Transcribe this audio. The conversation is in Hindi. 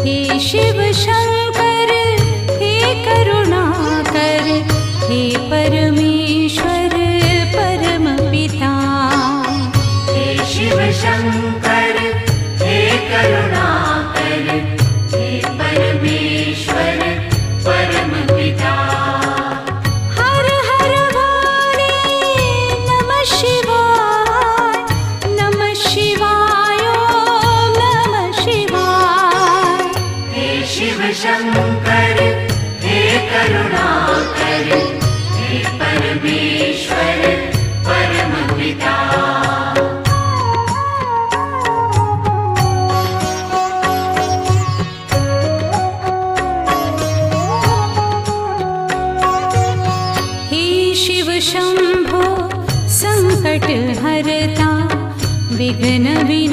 हे शिव शंकर हे करुणाकर, हे परमेश्वर परम पिता। हे शिव शंकर हे करुणाकर, हे परमेश्वर परम पिता। हर हर भोले नमः शिवाय, नमः शिवाय ओम नमः शिवाय। हे शिव शंकर हे करुणाकर, हे परमेश्वर परम पिता। हे शिव शंभो संकट हरता, विघ्न विनाशका।